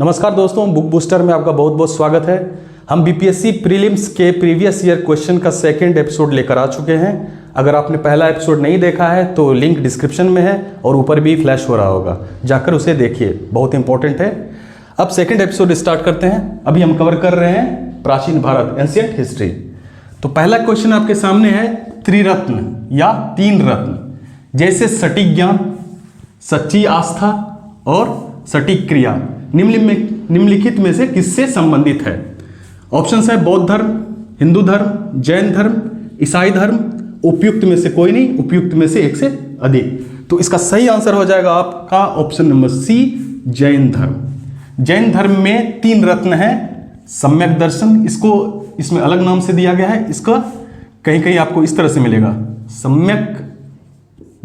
नमस्कार दोस्तों, book booster में आपका बहुत बहुत स्वागत है। हम बीपीएससी प्रीलिम्स के प्रीवियस ईयर क्वेश्चन का सेकंड एपिसोड लेकर आ चुके हैं। अगर आपने पहला एपिसोड नहीं देखा है तो लिंक डिस्क्रिप्शन में है और ऊपर भी फ्लैश हो रहा होगा, जाकर उसे देखिए, बहुत इंपॉर्टेंट है। अब सेकंड एपिसोड स्टार्ट करते हैं। अभी हम कवर कर रहे हैं प्राचीन भारत, एंशिएंट हिस्ट्री। तो पहला क्वेश्चन आपके सामने है त्रिरत्न या तीन रत्न, जैसे सटीक ज्ञान, सच्ची आस्था और सटीक क्रिया निम्नलिखित में से किससे संबंधित है? ऑप्शंस है बौद्ध धर्म, हिंदू धर्म, जैन धर्म, ईसाई धर्म, उपयुक्त में से कोई नहीं, उपयुक्त में से एक से अधिक। तो इसका सही आंसर हो जाएगा आपका ऑप्शन नंबर सी, जैन धर्म। जैन धर्म में तीन रत्न है। सम्यक दर्शन, इसको इसमें अलग नाम से दिया गया है, इसका कहीं कहीं आपको इस तरह से मिलेगा, सम्यक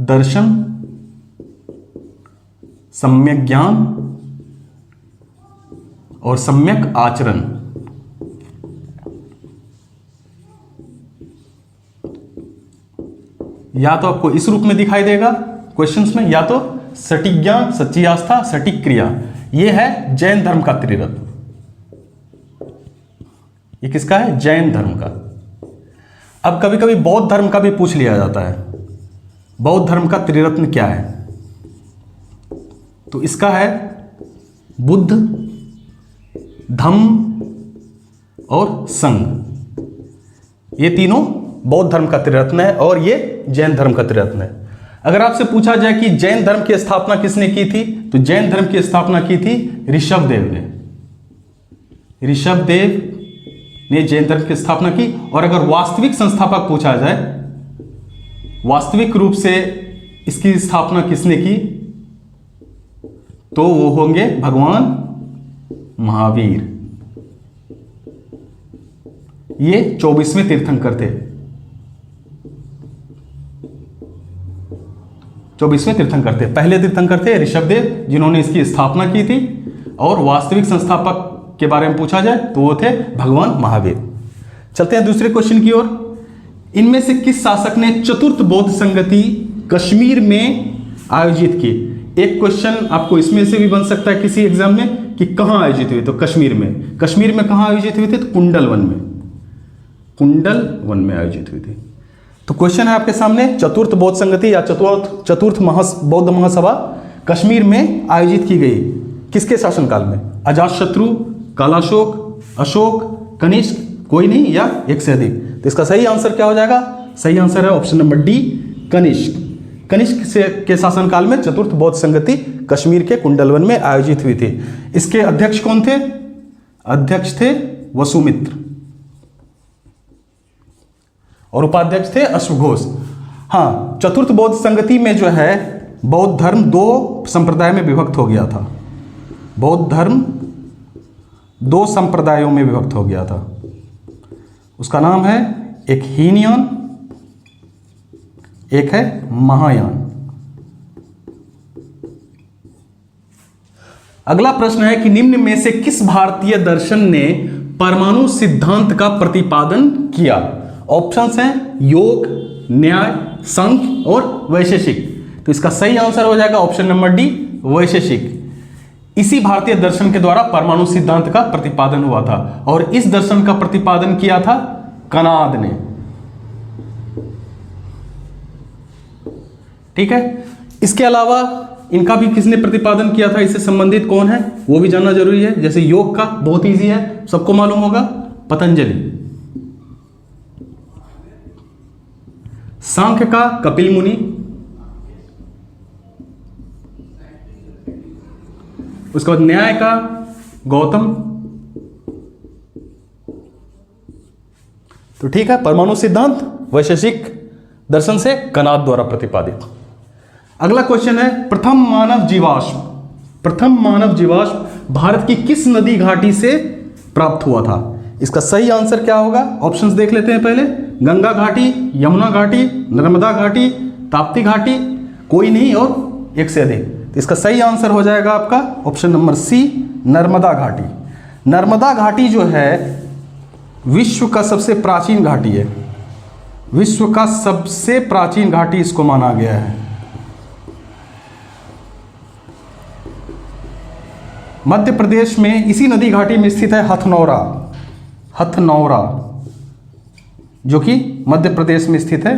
दर्शन, सम्यक ज्ञान और सम्यक आचरण। या तो आपको इस रूप में दिखाई देगा क्वेश्चंस में, या तो सटीक ज्ञान, सच्ची आस्था, सटीक क्रिया। यह है जैन धर्म का त्रिरत्न। ये किसका है? जैन धर्म का। अब कभी कभी बौद्ध धर्म का भी पूछ लिया जाता है, बौद्ध धर्म का त्रिरत्न क्या है? तो इसका है बुद्ध, धम्म और संघ। ये तीनों बौद्ध धर्म का त्रिरत्न है और ये जैन धर्म का त्रिरत्न है। अगर आपसे पूछा जाए कि जैन धर्म की स्थापना किसने की थी, तो जैन धर्म की स्थापना की थी ऋषभदेव ने। ऋषभदेव ने जैन धर्म की स्थापना की। और अगर वास्तविक संस्थापक पूछा जाए, वास्तविक रूप से इसकी स्थापना किसने की, तो वो होंगे भगवान महावीर। ये 24वें तीर्थंकर थे। 24वें तीर्थंकर थे। पहले तीर्थंकर थे ऋषभदेव, जिन्होंने इसकी स्थापना की थी। और वास्तविक संस्थापक के बारे में पूछा जाए तो वो थे भगवान महावीर। चलते हैं दूसरे क्वेश्चन की ओर। इनमें से किस शासक ने चतुर्थ बौद्ध संगति कश्मीर में आयोजित की? एक क्वेश्चन आपको इसमें से भी बन सकता है किसी एग्जाम में कि कहां आयोजित हुई, तो कश्मीर में। कश्मीर में कहां आयोजित हुई थी? तो कुंडल वन में, कुंडल वन में आयोजित हुई थी। तो क्वेश्चन है आपके सामने, चतुर्थ बौद्ध संगति या चतुर्थ बौद्ध महासभा कश्मीर में आयोजित की गई किसके शासनकाल में? अजातशत्रु, कालाशोक, अशोक, कनिष्क, कोई नहीं या एक से अधिक। तो इसका सही आंसर क्या हो जाएगा? सही आंसर है option number D, Kanishka. Kanishka के शासनकाल में चतुर्थ बौद्ध संगति कश्मीर के कुंडलवन में आयोजित हुई थी। इसके अध्यक्ष कौन थे? अध्यक्ष थे वसुमित्र और उपाध्यक्ष थे अश्वघोष। हाँ, चतुर्थ बौद्ध संगति में जो है बौद्ध धर्म दो संप्रदाय में विभक्त हो गया था। बौद्ध धर्म दो संप्रदायों में विभक्त हो गया था। उसका नाम है एक हीनयान, एक है महायान। अगला प्रश्न है कि निम्न में से किस भारतीय दर्शन ने परमाणु सिद्धांत का प्रतिपादन किया? ऑप्शंस हैं योग, न्याय, सांख्य और वैशेषिक। तो इसका सही आंसर हो जाएगा ऑप्शन नंबर डी, वैशेषिक। इसी भारतीय दर्शन के द्वारा परमाणु सिद्धांत का प्रतिपादन हुआ था और इस दर्शन का प्रतिपादन किया था कनाद ने। ठीक है। इसके अलावा इनका भी किसने प्रतिपादन किया था, इससे संबंधित कौन है वो भी जानना जरूरी है। जैसे योग का बहुत इजी है, सबको मालूम होगा, पतंजलि। सांख्य का कपिल मुनि, उसके बाद न्याय का गौतम। तो ठीक है, परमाणु सिद्धांत वैशेषिक दर्शन से कनाद द्वारा प्रतिपादित। अगला क्वेश्चन है प्रथम मानव जीवाश्म। प्रथम मानव जीवाश्म भारत की किस नदी घाटी से प्राप्त हुआ था? इसका सही आंसर क्या होगा? ऑप्शंस देख लेते हैं पहले। गंगा घाटी, यमुना घाटी, नर्मदा घाटी, ताप्ती घाटी, कोई नहीं और एक से अधिक। तो इसका सही आंसर हो जाएगा आपका ऑप्शन नंबर सी, नर्मदा घाटी। नर्मदा घाटी जो है विश्व का सबसे प्राचीन घाटी है। विश्व का सबसे प्राचीन घाटी इसको माना गया है। मध्य प्रदेश में इसी नदी घाटी में स्थित है हथनौरा, हथनौरा जो कि मध्य प्रदेश में स्थित है।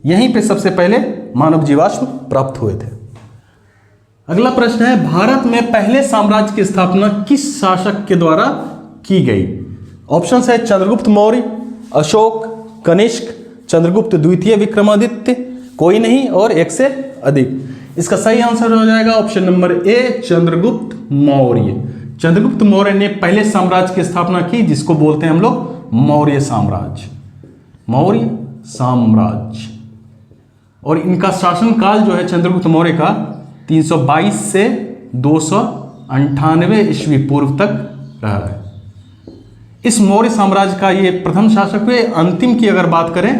यहीं पे सबसे पहले मानव जीवाश्म प्राप्त हुए थे। अगला प्रश्न है, भारत में पहले साम्राज्य की स्थापना किस शासक के द्वारा की गई? ऑप्शंस है चंद्रगुप्त मौर्य, अशोक, कनिष्क, चंद्रगुप्त द्वितीय, विक्रमादित्य, कोई नहीं और एक से अधिक। इसका सही आंसर हो जाएगा ऑप्शन नंबर ए, चंद्रगुप्त मौर्य। चंद्रगुप्त मौर्य ने पहले साम्राज्य की स्थापना की जिसको बोलते हैं हम लोग मौर्य साम्राज्य, मौर्य साम्राज्य। और इनका शासनकाल जो है चंद्रगुप्त मौर्य का 322 से 298 ईस्वी पूर्व तक रहा है। इस मौर्य साम्राज्य का ये प्रथम शासक हुए। अंतिम की अगर बात करें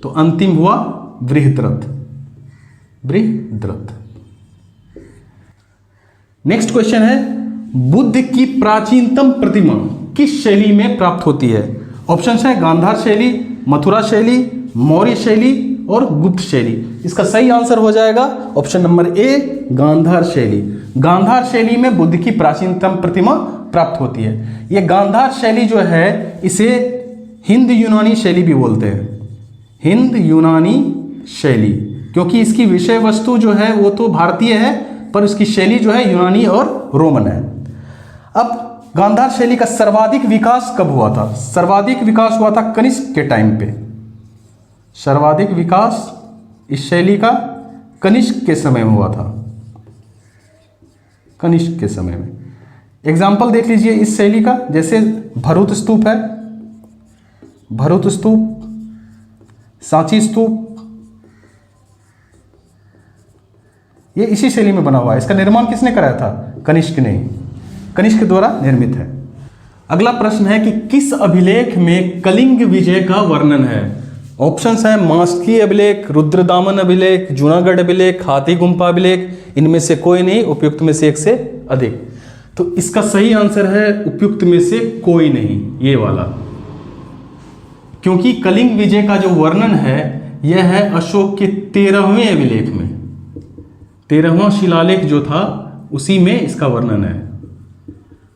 तो अंतिम हुआ बृहद्रथ, बृहद्रथ। नेक्स्ट क्वेश्चन है, बुद्ध की प्राचीनतम प्रतिमा किस शैली में प्राप्त होती है? ऑप्शन है गांधार शैली, मथुरा शैली, मौर्य शैली और गुप्त शैली। इसका सही आंसर हो जाएगा ऑप्शन नंबर ए, गांधार शैली। गांधार शैली में बुद्ध की प्राचीनतम प्रतिमा प्राप्त होती है। यह गांधार शैली जो है इसे हिंद यूनानी शैली भी बोलते हैं, हिंद यूनानी शैली, क्योंकि इसकी विषय वस्तु जो है वो तो भारतीय है पर उसकी शैली जो है यूनानी और रोमन है। अब गांधार शैली का सर्वाधिक विकास कब हुआ था? सर्वाधिक विकास हुआ था कनिष्क के टाइम पे। सर्वाधिक विकास इस शैली का कनिष्क के समय में हुआ था, कनिष्क के समय में। एग्जाम्पल देख लीजिए इस शैली का, जैसे भरूत स्तूप है, भरूत स्तूप, सांची स्तूप, ये इसी शैली में बना हुआ है। इसका निर्माण किसने कराया था? कनिष्क ने, कनिष्क द्वारा निर्मित है। अगला प्रश्न है कि किस अभिलेख में कलिंग विजय का वर्णन है? ऑप्शंस हैं मास्की अभिलेख, रुद्रदामन अभिलेख, जूनागढ़ अभिलेख, हाथी गुम्फा अभिलेख। इनमें से कोई नहीं, उपयुक्त में से एक से अधिक। तो इसका सही आंसर है उपयुक्त में से कोई नहीं, ये वाला, क्योंकि कलिंग विजय का जो वर्णन है यह है अशोक के 13वें अभिलेख में। 13वां शिलालेख जो था उसी में इसका वर्णन है।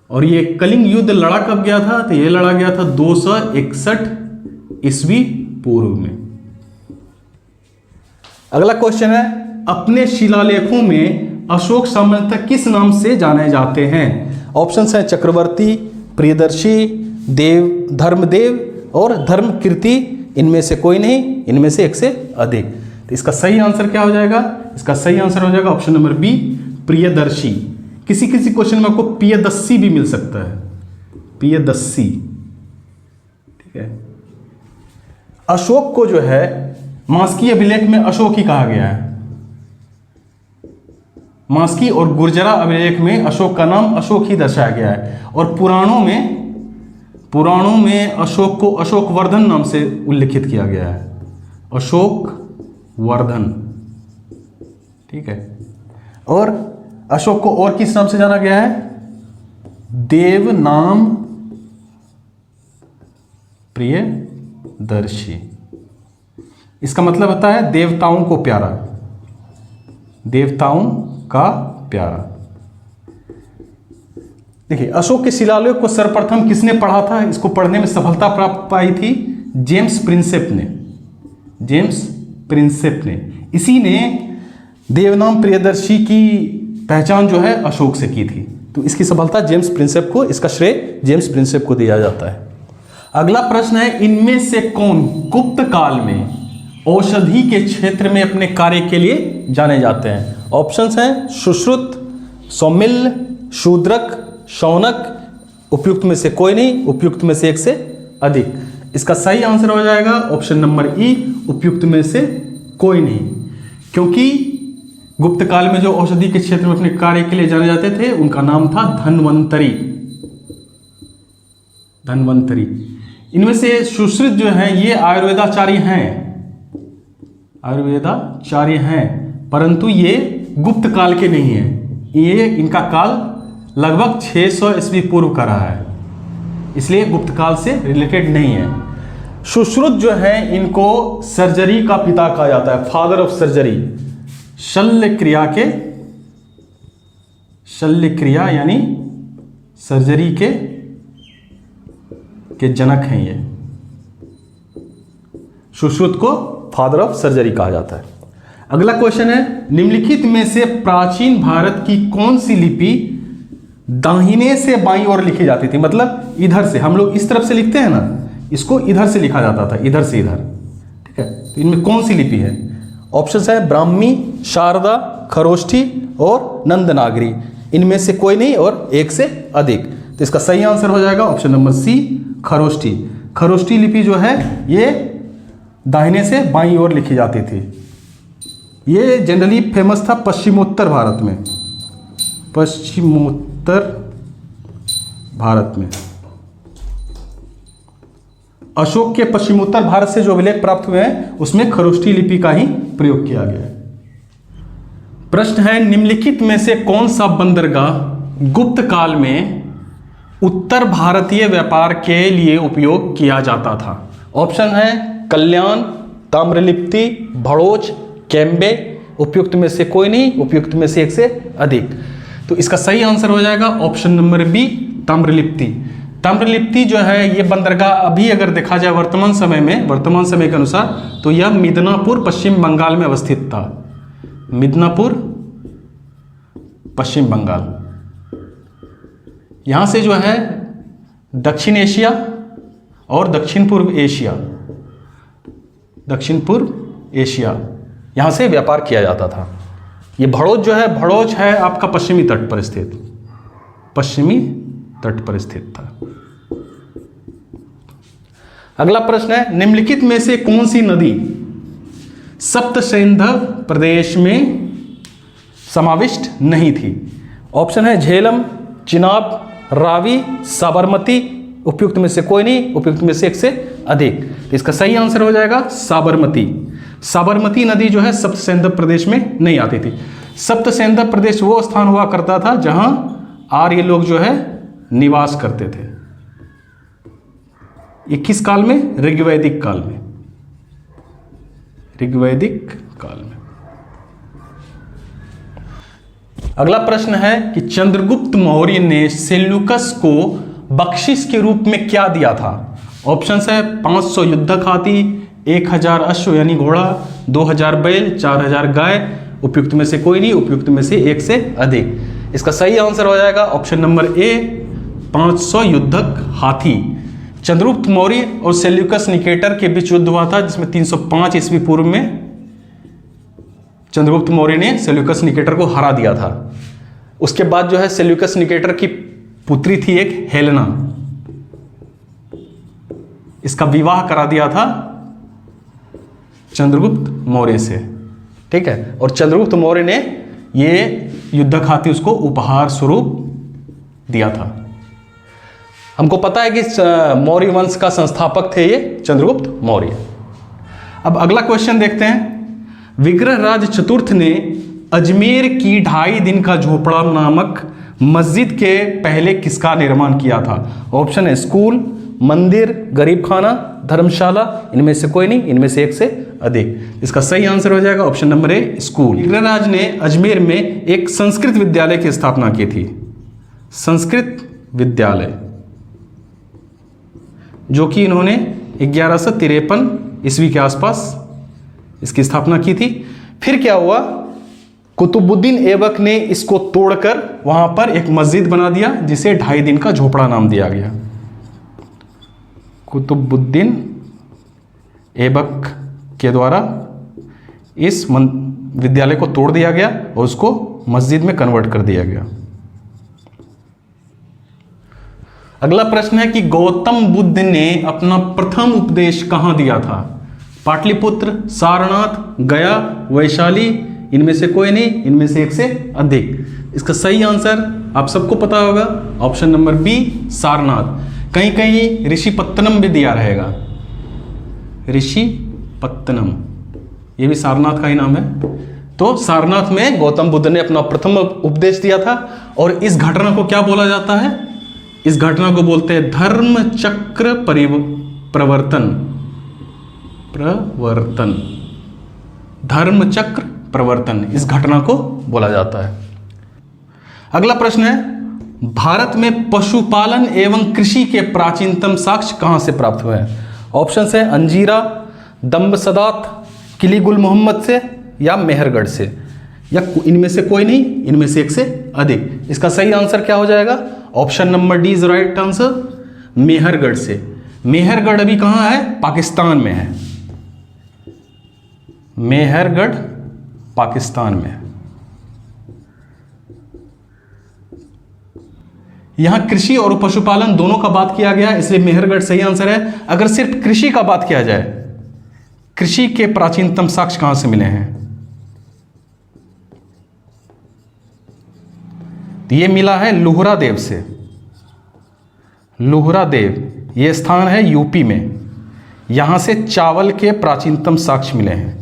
और ये कलिंग युद्ध लड़ा कब गया था? तो ये लड़ा गया था 261 ईस्वी पूर्व में। अगला क्वेश्चन है, अपने शिलालेखों में अशोक सामान्यतः किस नाम से जाने जाते हैं? ऑप्शंस हैं चक्रवर्ती, प्रियदर्शी, देव, धर्मदेव और धर्मकीर्ति। इनमें से कोई नहीं, इनमें से एक से अधिक। तो इसका सही आंसर क्या हो जाएगा? इसका सही आंसर हो जाएगा ऑप्शन नंबर बी, प्रियदर्शी। किसी किसी क्वेश्चन में आपको प्रियदस्सी भी मिल सकता है, प्रियदस्सी, ठीक है। अशोक को जो है मास्की अभिलेख में अशोक ही कहा गया है। मास्की और गुर्जरा अभिलेख में अशोक का नाम अशोक ही दर्शाया गया है। और पुराणों में अशोक को अशोक वर्धन नाम से उल्लिखित किया गया है, अशोक वर्धन, ठीक है। और अशोक को और किस नाम से जाना गया है? देव नाम प्रियदर्शी। इसका मतलब होता है देवताओं को प्यारा, देवताओं का प्यारा। देखिए, अशोक के शिलालेख को सर्वप्रथम किसने पढ़ा था? इसको पढ़ने में सफलता प्राप्त पाई थी जेम्स प्रिंसेप ने, जेम्स प्रिंसेप ने। इसी ने देवनाम प्रियदर्शी की पहचान जो है अशोक से की थी। तो इसकी सफलता जेम्स प्रिंसेप को, इसका श्रेय जेम्स प्रिंसेप को दिया जाता है। अगला प्रश्न है, इनमें से कौन गुप्त काल में औषधि के क्षेत्र में अपने कार्य के लिए जाने जाते हैं? ऑप्शंस हैं सुश्रुत, सौमिल्य, शूद्रक, शौनक। उपयुक्त में से कोई नहीं, उपयुक्त में से एक से अधिक। इसका सही आंसर हो जाएगा ऑप्शन नंबर ई, उपयुक्त में से कोई नहीं, क्योंकि गुप्त काल में जो औषधि के क्षेत्र में अपने कार्य के लिए जाने जाते थे उनका नाम था धन्वंतरी, धन्वंतरी। इनमें से सुश्रुत जो हैं ये आयुर्वेदाचार्य हैं, आयुर्वेदाचार्य हैं, परंतु ये गुप्त काल के नहीं हैं। ये इनका काल लगभग 600 ईस्वी पूर्व का रहा है, इसलिए गुप्त काल से रिलेटेड नहीं है। सुश्रुत जो है इनको सर्जरी का पिता कहा जाता है, फादर ऑफ सर्जरी। शल्य क्रिया के शल्य क्रिया यानी सर्जरी के जनक हैं ये। सुश्रुत को फादर ऑफ सर्जरी कहा जाता है। अगला क्वेश्चन है, निम्नलिखित में से प्राचीन भारत की कौन सी लिपि दाहिने से बाईं ओर लिखी जाती थी? मतलब इधर से, हम लोग इस तरफ से लिखते हैं ना, इसको इधर से लिखा जाता था, इधर से इधर। ठीक है, तो इनमें कौन सी लिपि है? ऑप्शंस है ब्राह्मी, शारदा, खरोष्ठी और नंदनागरी। इनमें से कोई नहीं और एक से अधिक। तो इसका सही आंसर हो जाएगा ऑप्शन नंबर सी, खरोष्ठी। खरोष्ठी लिपि जो है ये दाहिने से बाईं ओर लिखी जाती थी। ये जनरली फेमस था पश्चिमोत्तर भारत में, पश्चिमोत्तर भारत में। अशोक के पश्चिमोत्तर भारत से जो अभिलेख प्राप्त हुए हैं उसमें खरोष्ठी लिपि का ही प्रयोग किया गया है। प्रश्न है, निम्नलिखित में से कौन सा बंदरगाह गुप्त काल में उत्तर भारतीय व्यापार के लिए उपयोग किया जाता था? ऑप्शन है कल्याण, ताम्रलिप्ति, भड़ोच, कैम्बे। उपयुक्त में से कोई नहीं, उपयुक्त में से एक से अधिक। तो इसका सही आंसर हो जाएगा option number B, Tamralipti. Tamralipti जो है ये बंदरगाह अभी अगर देखा जाए वर्तमान समय के अनुसार तो यह मिदनापुर पश्चिम बंगाल में अवस्थित था। मिदनापुर पश्चिम बंगाल। यहाँ से जो है दक्षिण एशिया और दक्षिण पूर्व एशिया यहाँ से व्यापार किया जाता था। ये भड़ोच जो है, भड़ोच है आपका पश्चिमी तट पर स्थित था। अगला प्रश्न है, निम्नलिखित में से कौन सी नदी सप्तसैंधव प्रदेश में समाविष्ट नहीं थी? ऑप्शन है झेलम, चिनाब, रावी, साबरमती। उपयुक्त में से कोई नहीं, उपयुक्त में से एक से अधिक। तो इसका सही आंसर हो जाएगा साबरमती। साबरमती नदी जो है सप्तसैंधव प्रदेश में नहीं आती थी। सप्तसैंधव प्रदेश वो स्थान हुआ करता था जहां आर्य लोग जो है निवास करते थे। ये किस काल में? ऋग्वैदिक काल में। ऋग्वैदिक काल में। अगला प्रश्न है कि चंद्रगुप्त मौर्य ने सेल्यूकस को बख्शिश के रूप में क्या दिया था? ऑप्शंस है 500 युद्धक हाथी, 1000 अश्व यानी घोड़ा, 2000 बैल, 4000 गाय। उपयुक्त में से कोई नहीं, उपयुक्त में से एक से अधिक। इसका सही आंसर हो जाएगा ऑप्शन नंबर ए, 500 युद्धक हाथी। चंद्रगुप्त मौर्य और सेल्यूकस निकेटर के बीच युद्ध हुआ था जिसमें 305 ईस्वी पूर्व में चंद्रगुप्त मौर्य ने सेल्यूकस निकेटर को हरा दिया था। उसके बाद जो है सेल्यूकस निकेटर की पुत्री थी एक हेलेना, इसका विवाह करा दिया था चंद्रगुप्त मौर्य से। ठीक है, और चंद्रगुप्त मौर्य ने ये युद्धक हाथी उसको उपहार स्वरूप दिया था। हमको पता है कि मौर्य वंश का संस्थापक थे ये चंद्रगुप्त मौर्य। अब अगला क्वेश्चन देखते हैं, विग्रहराज चतुर्थ ने अजमेर की 2.5 दिन का झोपड़ा नामक मस्जिद के पहले किसका निर्माण किया था? ऑप्शन है स्कूल, मंदिर, गरीब खाना, धर्मशाला। इनमें से कोई नहीं, इनमें से एक से अधिक। इसका सही आंसर हो जाएगा option number A, school. Vigraharaj ने अजमेर में एक संस्कृत विद्यालय की स्थापना की थी, संस्कृत विद्यालय, जो कि इन्होंने 1153 ईस्वी के आसपास इसकी स्थापना की थी। फिर क्या हुआ, कुतुबुद्दीन ऐबक ने इसको तोड़कर वहां पर एक मस्जिद बना दिया जिसे 2.5 दिन का झोपड़ा नाम दिया गया। कुतुबुद्दीन ऐबक के द्वारा इस विद्यालय को तोड़ दिया गया और उसको मस्जिद में कन्वर्ट कर दिया गया। अगला प्रश्न है कि गौतम बुद्ध ने अपना प्रथम उपदेश कहां दिया था? पाटलिपुत्र, सारनाथ, गया, वैशाली। इनमें से कोई नहीं, इनमें से एक से अधिक। इसका सही आंसर आप सबको पता होगा ऑप्शन नंबर बी, सारनाथ। कहीं कहीं ऋषिपत्तनम भी दिया रहेगा, ऋषिपत्तनम, ये भी सारनाथ का ही नाम है। तो सारनाथ में गौतम बुद्ध ने अपना प्रथम उपदेश दिया था। और इस घटना को क्या बोला जाता है? इस घटना को बोलते हैं धर्म चक्र प्रवर्तन। धर्म चक्र प्रवर्तन इस घटना को बोला जाता है। अगला प्रश्न है, भारत में पशुपालन एवं कृषि के प्राचीनतम साक्ष्य कहां से प्राप्त हुए हैं? ऑप्शन है अंजीरा, दम्बसदात, किली गुल मोहम्मद से या मेहरगढ़ से, या इनमें से कोई नहीं, इनमें से एक से अधिक। इसका सही आंसर क्या हो जाएगा? Option number D is right answer, Mehrgarh से। मेहरगढ़ अभी कहां है? पाकिस्तान में है। मेहरगढ़ पाकिस्तान में है। यहां कृषि और पशुपालन दोनों का बात किया गया, इसलिए मेहरगढ़ सही आंसर है। अगर सिर्फ कृषि का बात किया जाए, कृषि के प्राचीनतम साक्ष्य कहां से मिले हैं? तो यह मिला है लोहरादेव से। लोहरादेव यह स्थान है यूपी में। यहां से चावल के प्राचीनतम साक्ष्य मिले हैं,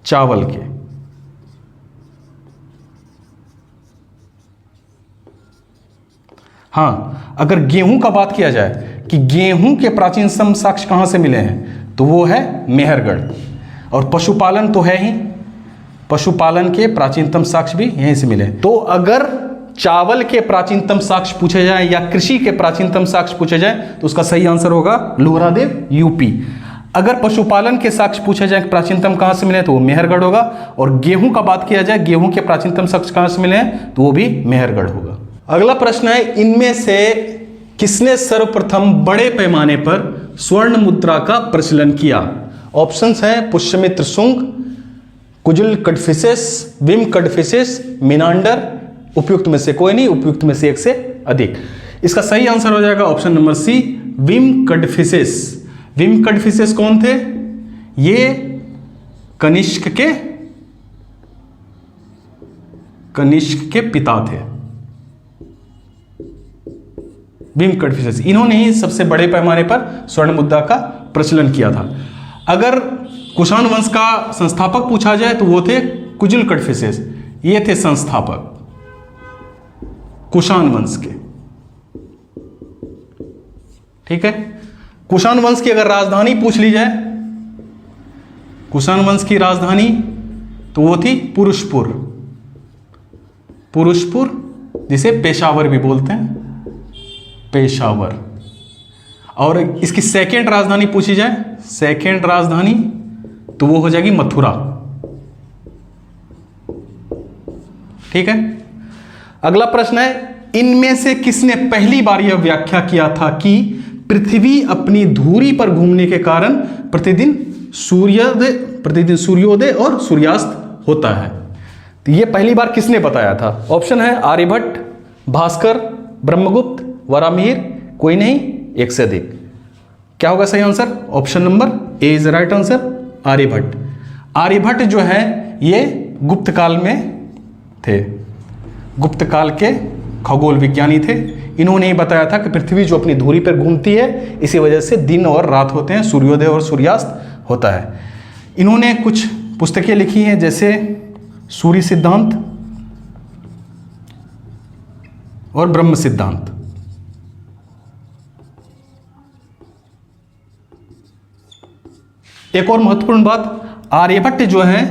चावल के। हाँ, अगर गेहूं का बात किया जाए कि गेहूं के प्राचीनतम साक्ष्य कहां से मिले हैं, तो वो है मेहरगढ़। और पशुपालन तो है ही, पशुपालन के प्राचीनतम साक्ष्य भी यहीं से मिले। तो अगर चावल के प्राचीनतम साक्ष्य पूछे जाए या कृषि के प्राचीनतम साक्ष्य पूछे जाए, तो उसका सही आंसर होगा लोहरादेव, यूपी। अगर पशुपालन के साक्ष्य पूछे जाए प्राचीनतम कहां से मिले, तो वो मेहरगढ़ होगा। और गेहूं का बात किया जाए, गेहूं के प्राचीनतम साक्ष्य कहां से मिले हैं, तो वो भी मेहरगढ़ होगा। अगला प्रश्न है, इनमें से किसने सर्वप्रथम बड़े पैमाने पर स्वर्ण मुद्रा का प्रचलन किया? ऑप्शंस हैं पुष्यमित्र शुंग, कुजुल कड़फिसेस, विम कड़फिसेस, मिनांडर। उपयुक्त में से कोई नहीं, उपयुक्त में से एक से अधिक। इसका सही आंसर हो जाएगा option number C, Vima Kadphises. Vima Kadphises कौन थे? ये कनिष्क के पिता थे, विम कड़फिसेस। इन्होंने ही सबसे बड़े पैमाने पर स्वर्ण मुद्रा का प्रचलन किया था। अगर कुषाण वंश का संस्थापक पूछा जाए, तो वो थे कुजुल कड़फिसेस। ये थे संस्थापक कुषाण वंश के। ठीक है, कुषाण वंश की अगर राजधानी पूछ ली जाए, कुषाण वंश की राजधानी तो वो थी पुरुषपुर। पुरुषपुर, जिसे पेशावर भी बोलते हैं, पेशावर। और इसकी सेकेंड राजधानी पूछी जाए, सेकेंड राजधानी तो वो हो जाएगी मथुरा। ठीक है, अगला प्रश्न है, इनमें से किसने पहली बार यह व्याख्या किया था कि पृथ्वी अपनी धुरी पर घूमने के कारण प्रतिदिन सूर्योदय और सूर्यास्त होता है? तो यह पहली बार किसने बताया था? ऑप्शन है आर्यभट्ट, भास्कर, ब्रह्मगुप्त, वरामिहिर, कोई नहीं, एक से अधिक। क्या होगा सही answer? Option number A is right answer, Aryabhata. Aryabhata जो है ये गुप्त काल में थे, गुप्त काल के खगोल विज्ञानी थे। इन्होंने ही बताया था कि पृथ्वी जो अपनी धुरी पर घूमती है, इसी वजह से दिन और रात होते हैं, सूर्योदय और सूर्यास्त होता है। इन्होंने कुछ पुस्तकें लिखी हैं, जैसे सूर्य सिद्धांत और ब्रह्म सिद्धांत। एक और महत्वपूर्ण बात, आर्यभट्ट जो है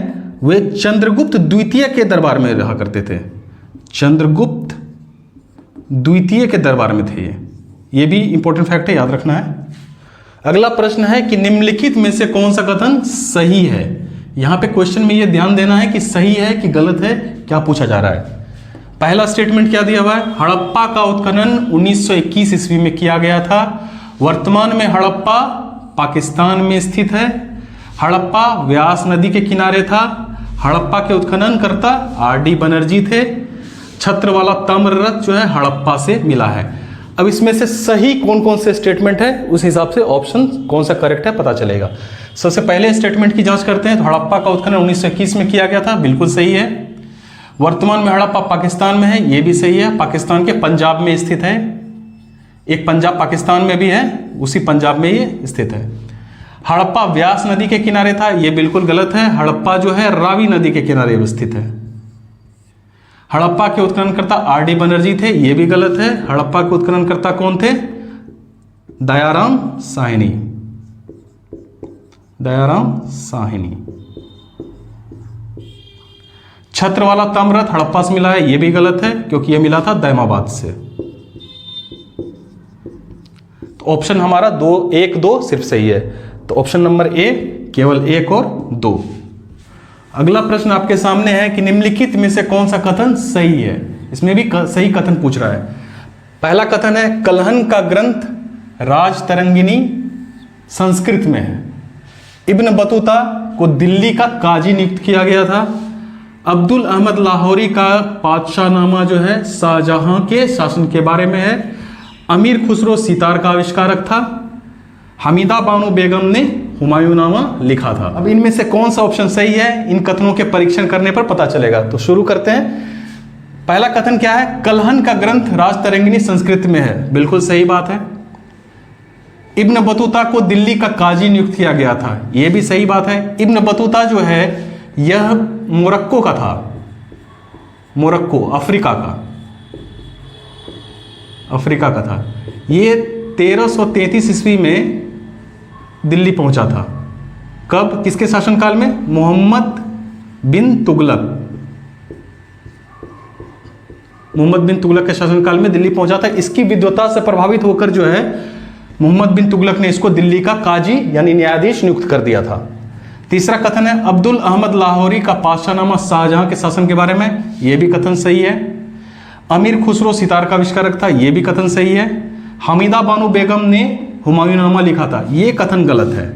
वे चंद्रगुप्त द्वितीय के दरबार में रहा करते थे। चंद्रगुप्त द्वितीय के दरबार में थे ये भी इंपॉर्टेंट फैक्ट है, याद रखना है। अगला प्रश्न है कि निम्नलिखित में से कौन सा कथन सही है? यहां पे क्वेश्चन में ये ध्यान देना है कि सही है कि गलत है, क्या पूछा जा रहा है। पहला स्टेटमेंट क्या दिया हुआ है? हड़प्पा का उत्खनन 1921 ईस्वी में किया गया था। वर्तमान में हड़प्पा पाकिस्तान में स्थित है। हड़प्पा व्यास नदी के किनारे था। हड़प्पा के उत्खननकर्ता आर.डी. बनर्जी थे। छत्र वाला ताम्ररथ जो है हड़प्पा से मिला है। अब इसमें से सही कौन कौन से स्टेटमेंट है, उस हिसाब से ऑप्शन कौन सा करेक्ट है पता चलेगा। सबसे पहले स्टेटमेंट की जांच करते हैं। तो हड़प्पा का उत्खनन 1921 में किया गया था, बिल्कुल सही है। वर्तमान में हड़प्पा पाकिस्तान में है, ये भी सही है। पाकिस्तान के पंजाब में स्थित है। एक पंजाब पाकिस्तान में भी है, उसी पंजाब में ये स्थित है। हड़प्पा व्यास नदी के किनारे था, ये बिल्कुल गलत है। हड़प्पा जो है रावी नदी के किनारे स्थित है। हड़प्पा के उत्खननकर्ता आर.डी. बनर्जी थे, ये भी गलत है। हड़प्पा के उत्खननकर्ता कौन थे? दयाराम साहनी। दयाराम साहनी। छत्र वाला ताम्ररथ हड़प्पा से मिला है, ये भी गलत है क्योंकि ये मिला था दैमाबाद से। तो ऑप्शन हमारा 2, 1, 2 सिर्फ सही है। तो ऑप्शन नंबर ए केवल 1 और 2। अगला प्रश्न आपके सामने है कि निम्नलिखित में से कौन सा कथन सही है। इसमें भी सही कथन पूछ रहा है। पहला कथन है कलहन का ग्रंथ राजतरंगिनी संस्कृत में है। इब्न बतूता को दिल्ली का काजी नियुक्त किया गया था। अब्दुल अहमद लाहौरी का पातशाहनामा जो है शाहजहां के शासन के बारे में है। अमीर खुसरो सितार का आविष्कारक था। हमीदा बानो बेगम ने हुमायूंनामा लिखा था। अब इनमें से कौन सा ऑप्शन सही है, इन कथनों के परीक्षण करने पर पता चलेगा। तो शुरू करते हैं। पहला कथन क्या है, कलहन का ग्रंथ राजतरंगिनी संस्कृत में है, बिल्कुल सही बात है। इब्न बतूता को दिल्ली का काजी नियुक्त किया गया था, यह भी सही बात है। इब्न बतूता जो है यह मोरक्को का था, मोरक्को अफ्रीका का था। ये 1333 ईस्वी में दिल्ली पहुंचा था। कब, किसके शासनकाल में? मोहम्मद बिन तुगलक के शासनकाल में दिल्ली पहुंचा था। इसकी विद्वता से प्रभावित होकर जो है मोहम्मद बिन तुगलक ने इसको दिल्ली का काजी यानी न्यायाधीश नियुक्त कर दिया था। तीसरा कथन है अब्दुल अहमद लाहौरी का पातशाहनामा शाहजहां के शासन के बारे में, यह भी कथन सही है। अमीर खुसरो सितार का आविष्कारक था, यह भी कथन सही है। हमीदा बानो बेगम ने हुमायूंनामा लिखा था, यह कथन गलत है।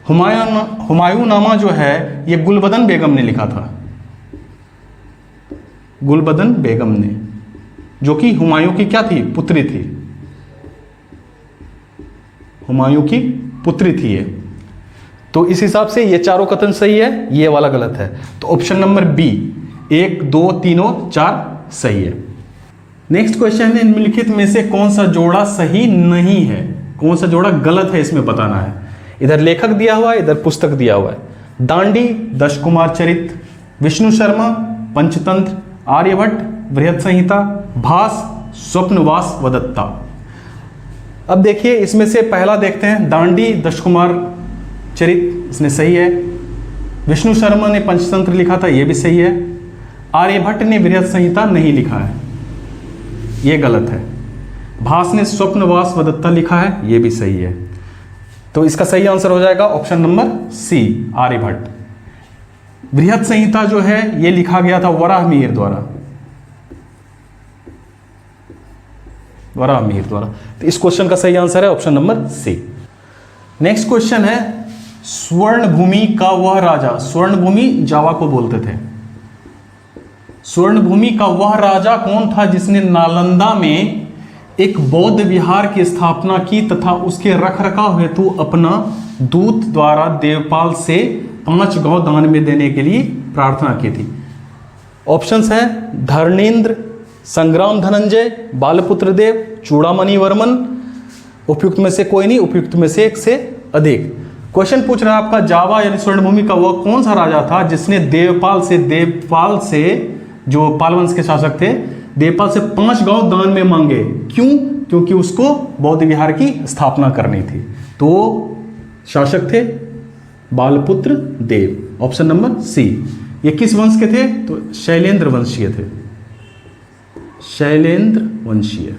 हुमायूंनामा जो है यह गुलबदन बेगम ने लिखा था, गुलबदन बेगम ने, जो कि हुमायूं की क्या थी? पुत्री थी। हुमायूं की पुत्री थी ये। तो इस हिसाब से ये चारों कथन सही है, ये वाला गलत है। तो ऑप्शन नंबर बी 1, 2, 3 और 4 सही है। नेक्स्ट क्वेश्चन है निम्नलिखित में से कौन सा जोड़ा सही नहीं है, कौन सा जोड़ा गलत है, इसमें बताना है। इधर लेखक दिया हुआ है, इधर पुस्तक दिया हुआ है। दांडी दश कुमार चरित, विष्णु शर्मा पंचतंत्र, आर्यभट्ट बृहत संहिता, भास स्वप्नवास वदत्ता। अब देखिए इसमें से पहला देखते हैं, दांडी दश कुमार चरित, इसमें सही है। विष्णु शर्मा ने पंचतंत्र लिखा था, यह भी सही है। आर्यभट्ट ने बृहत संहिता नहीं लिखा है, यह गलत है। भास ने स्वप्नवास वदत्ता लिखा है, यह भी सही है। तो इसका सही आंसर हो जाएगा ऑप्शन नंबर सी आर्यभट्ट। बृहत संहिता जो है यह लिखा गया था वराहमिहिर द्वारा, वराहमिहिर द्वारा। तो इस क्वेश्चन का सही आंसर है option number C. Next question है स्वर्णभूमि का वह राजा, स्वर्णभूमि जावा को बोलते थे। स्वर्णभूमि का वह राजा कौन था जिसने नालंदा में एक बौद्ध विहार की स्थापना की तथा उसके रखरखाव हेतु अपना दूत द्वारा देवपाल से 5 गांव दान में देने के लिए प्रार्थना की थी। ऑप्शंस हैं धर्मेंद्र, संग्राम धनंजय, बालपुत्र देव, चूड़ामणि वर्मन। उपयुक्त में से कोई नहीं, उपयुक्त में से एक से अधिक। क्वेश्चन पूछ रहा है आपका जावा यानी स्वर्णभूमि का वह कौन सा राजा था जिसने देवपाल से जो पालवंश के शासक थे, देवपाल से 5 गांव दान में मांगे। क्यों? क्योंकि उसको बौद्ध विहार की स्थापना करनी थी। तो शासक थे बालपुत्र देव, ऑप्शन नंबर सी। ये किस वंश के थे? तो शैलेंद्र वंशीय थे, शैलेंद्र वंशीय।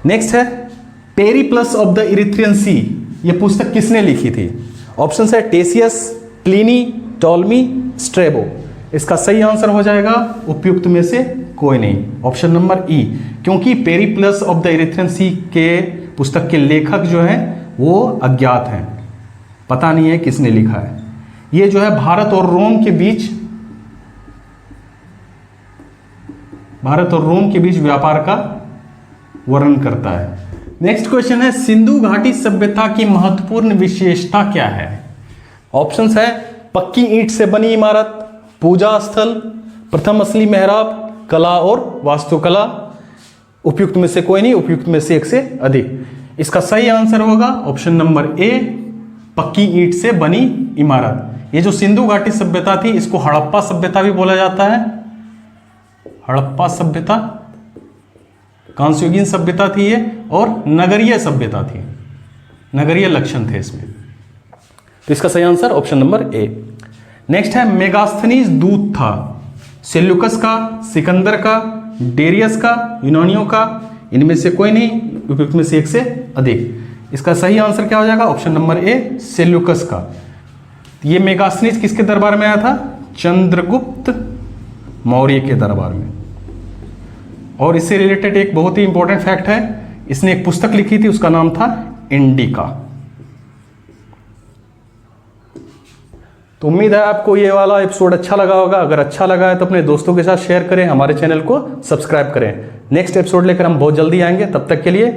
नेक्स्ट है पेरिप्लस ऑफ द इरिथ्रियन सी, यह पुस्तक किसने लिखी थी? ऑप्शन है टेसियस, प्लिनी, टॉलमी, स्ट्रेबो। इसका सही आंसर हो जाएगा उपयुक्त में से कोई नहीं, ऑप्शन नंबर ई। क्योंकि पेरिप्लस ऑफ द इरिथ्रियन सी के पुस्तक के लेखक जो हैं वो अज्ञात हैं, पता नहीं है किसने लिखा है। ये जो है भारत और रोम के बीच व्यापार का वर्णन करता है। नेक्स्ट क्वेश्चन है सिंधु घाटी सभ्यता की महत्वपूर्ण विशेषता क्या है? ऑप्शंस है पक्की ईंट से बनी इमारत, पूजा स्थल, प्रथम असली मेहराब, कला और वास्तुकला। उपयुक्त में से कोई नहीं, उपयुक्त में से एक से अधिक। इसका सही आंसर होगा ऑप्शन नंबर ए, पक्की ईंट से बनी इमारत। ये जो सिंधु घाटी सभ्यता थी इसको हड़प्पा सभ्यता भी बोला जाता है। हड़प्पा सभ्यता कांस्ययुगीन सभ्यता थी ये, और नगरीय सभ्यता थी, नगरीय लक्षण थे इसमें। तो इसका सही आंसर ऑप्शन नंबर ए। नेक्स्ट है मेगास्थनीज दूत था, सेल्यूकस का, सिकंदर का, डेरियस का, यूनानियों का, इनमें से कोई नहीं, उपयुक्त में से एक से अधिक। इसका सही आंसर क्या हो जाएगा? ऑप्शन नंबर ए, सेल्यूकस का। ये मेगास्थनीज किसके दरबार में आया था? चंद्रगुप्त मौर्य के दरबार में। और इससे रिलेटेड एक बहुत ही इंपॉर्टेंट फैक्ट है, इसने एक पुस्तक लिखी थी, उसका नाम था इंडिका। तो उम्मीद है आपको ये वाला एपिसोड अच्छा लगा होगा। अगर अच्छा लगा है तो अपने दोस्तों के साथ शेयर करें, हमारे चैनल को सब्सक्राइब करें। नेक्स्ट एपिसोड लेकर हम बहुत जल्दी आएंगे, तब तक के लिए